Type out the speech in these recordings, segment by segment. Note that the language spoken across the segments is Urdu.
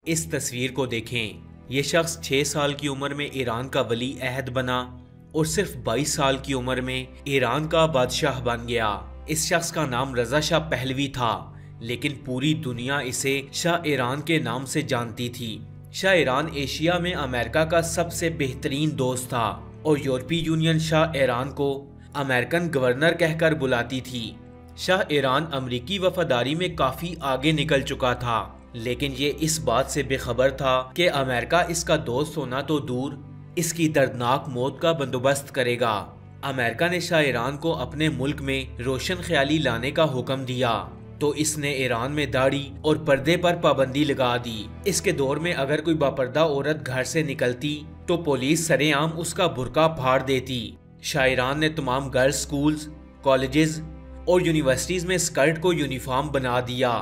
اس تصویر کو دیکھیں۔ یہ شخص 6 سال کی عمر میں ایران کا ولی عہد بنا اور صرف 22 سال کی عمر میں ایران کا بادشاہ بن گیا۔ اس شخص کا نام رضا شاہ پہلوی تھا، لیکن پوری دنیا اسے شاہ ایران کے نام سے جانتی تھی۔ شاہ ایران ایشیا میں امریکہ کا سب سے بہترین دوست تھا اور یورپی یونین شاہ ایران کو امریکن گورنر کہہ کر بلاتی تھی۔ شاہ ایران امریکی وفاداری میں کافی آگے نکل چکا تھا، لیکن یہ اس بات سے بے خبر تھا کہ امریکہ اس کا دوست ہونا تو دور، اس کی دردناک موت کا بندوبست کرے گا۔ امریکہ نے شاہ ایران کو اپنے ملک میں روشن خیالی لانے کا حکم دیا تو اس نے ایران میں داڑھی اور پردے پر پابندی لگا دی۔ اس کے دور میں اگر کوئی باپردہ عورت گھر سے نکلتی تو پولیس سرے عام اس کا برقع پھاڑ دیتی۔ شاہ ایران نے تمام گرلز سکولز، کالجز اور یونیورسٹیز میں اسکرٹ کو یونیفارم بنا دیا۔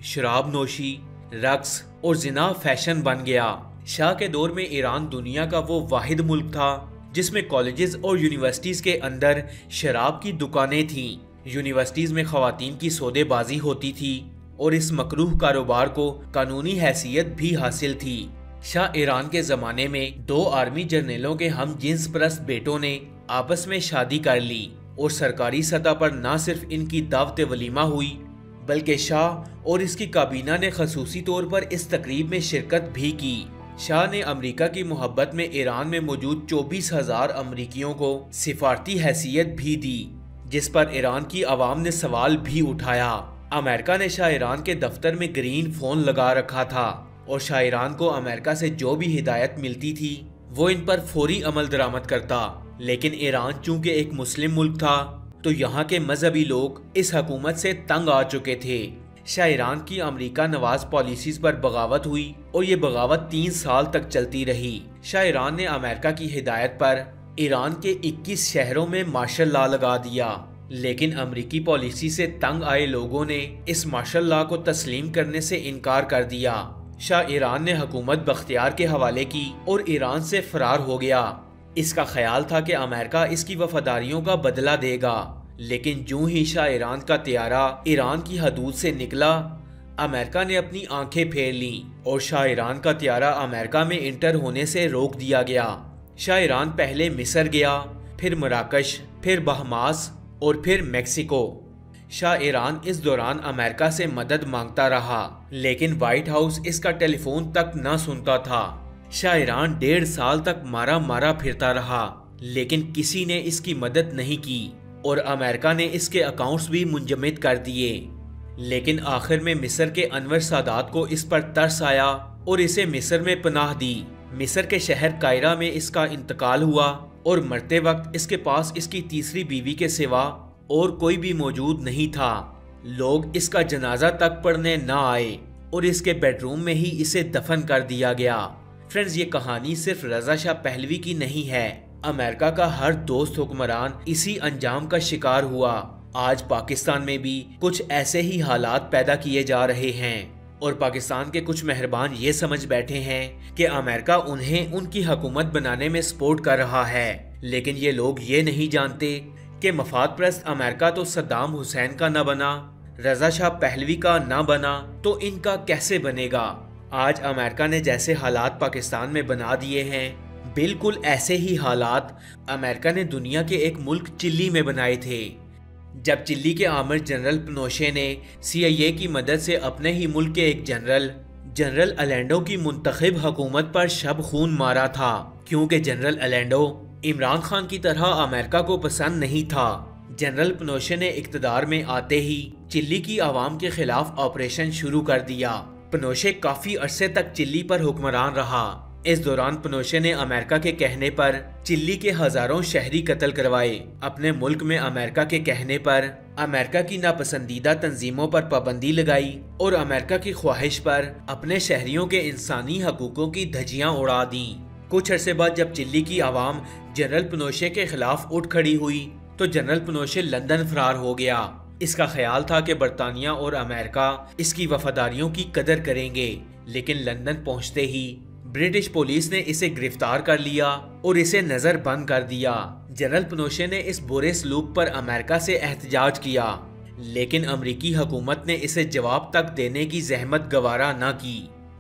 شراب نوشی، رقص اور زنا فیشن بن گیا۔ شاہ کے دور میں ایران دنیا کا وہ واحد ملک تھا جس میں کالجز اور یونیورسٹیز کے اندر شراب کی دکانیں تھیں۔ یونیورسٹیز میں خواتین کی سودے بازی ہوتی تھی اور اس مکروہ کاروبار کو قانونی حیثیت بھی حاصل تھی۔ شاہ ایران کے زمانے میں 2 آرمی جرنیلوں کے ہم جنس پرست بیٹوں نے آپس میں شادی کر لی اور سرکاری سطح پر نہ صرف ان کی دعوت ولیمہ ہوئی بلکہ شاہ اور اس کی کابینہ نے خصوصی طور پر اس تقریب میں شرکت بھی کی۔ شاہ نے امریکہ کی محبت میں ایران میں موجود 24,000 امریکیوں کو سفارتی حیثیت بھی دی، جس پر ایران کی عوام نے سوال بھی اٹھایا۔ امریکہ نے شاہ ایران کے دفتر میں گرین فون لگا رکھا تھا اور شاہ ایران کو امریکہ سے جو بھی ہدایت ملتی تھی وہ ان پر فوری عمل درآمد کرتا۔ لیکن ایران چونکہ ایک مسلم ملک تھا تو یہاں کے مذہبی لوگ اس حکومت سے تنگ آ چکے تھے۔ شاہ ایران کی امریکہ نواز پالیسیز پر بغاوت ہوئی اور یہ بغاوت 3 سال تک چلتی رہی۔ شاہ ایران نے امریکہ کی ہدایت پر ایران کے 21 شہروں میں مارشل لا لگا دیا، لیکن امریکی پالیسی سے تنگ آئے لوگوں نے اس مارشل لا کو تسلیم کرنے سے انکار کر دیا۔ شاہ ایران نے حکومت بختیار کے حوالے کی اور ایران سے فرار ہو گیا۔ اس کا خیال تھا کہ امریکہ اس کی وفاداریوں کا بدلہ دے گا، لیکن جوں ہی شاہ ایران کا طیارہ ایران کی حدود سے نکلا، امریکہ نے اپنی آنکھیں پھیر لیں اور شاہ ایران کا طیارہ امریکہ میں انٹر ہونے سے روک دیا گیا۔ شاہ ایران پہلے مصر گیا، پھر مراکش، پھر بہاماس اور پھر میکسیکو۔ شاہ ایران اس دوران امریکہ سے مدد مانگتا رہا، لیکن وائٹ ہاؤس اس کا ٹیلی فون تک نہ سنتا تھا۔ شاہ ایران 1.5 سال تک مارا پھرتا رہا، لیکن کسی نے اس کی مدد نہیں کی اور امریکہ نے اس کے اکاؤنٹس بھی منجمد کر دیے۔ لیکن آخر میں مصر کے انور سادات کو اس پر ترس آیا اور اسے مصر میں پناہ دی۔ مصر کے شہر قاہرہ میں اس کا انتقال ہوا اور مرتے وقت اس کے پاس اس کی تیسری بیوی کے سوا اور کوئی بھی موجود نہیں تھا۔ لوگ اس کا جنازہ تک پڑھنے نہ آئے اور اس کے بیڈ روم میں ہی اسے دفن کر دیا گیا۔ فرینڈز، یہ کہانی صرف رضا شاہ پہلوی کی نہیں ہے۔ امریکہ کا ہر دوست حکمران اسی انجام کا شکار ہوا۔ آج پاکستان میں بھی کچھ ایسے ہی حالات پیدا کیے جا رہے ہیں اور پاکستان کے کچھ مہربان یہ سمجھ بیٹھے ہیں کہ امریکہ انہیں ان کی حکومت بنانے میں سپورٹ کر رہا ہے، لیکن یہ لوگ یہ نہیں جانتے کہ مفاد پرست امریکہ تو صدام حسین کا نہ بنا، رضا شاہ پہلوی کا نہ بنا تو ان کا کیسے بنے گا؟ آج امریکہ نے جیسے حالات پاکستان میں بنا دیے ہیں، بالکل ایسے ہی حالات امریکہ نے دنیا کے ایک ملک چلی میں بنائے تھے۔ جب چلی کے آمر جنرل پنوشے نے CIA کی مدد سے اپنے ہی ملک کے ایک جنرل الینڈو کی منتخب حکومت پر شب خون مارا تھا، کیونکہ جنرل الینڈو عمران خان کی طرح امریکہ کو پسند نہیں تھا۔ جنرل پنوشے نے اقتدار میں آتے ہی چلی کی عوام کے خلاف آپریشن شروع کر دیا۔ پنوشے کافی عرصے تک چلی پر حکمران رہا۔ اس دوران پنوشے نے امریکہ کے کہنے پر چلی کے ہزاروں شہری قتل کروائے۔ اپنے ملک میں امریکہ کے کہنے پر امریکہ کی ناپسندیدہ تنظیموں پر پابندی لگائی اور امریکہ کی خواہش پر اپنے شہریوں کے انسانی حقوقوں کی دھجیاں اڑا دیں۔ کچھ عرصے بعد جب چلی کی عوام جنرل پنوشے کے خلاف اٹھ کھڑی ہوئی تو جنرل پنوشے لندن فرار ہو گیا۔ اس کا خیال تھا کہ برطانیہ اور امریکہ اس کی وفاداریوں کی قدر کریں گے، لیکن لندن پہنچتے ہی برٹش پولیس نے اسے گرفتار کر لیا اور اسے نظر بند کر دیا۔ جنرل پنوشے نے اس برے سلوک پر امریکہ سے احتجاج کیا، لیکن امریکی حکومت نے اسے جواب تک دینے کی زحمت گوارا نہ کی۔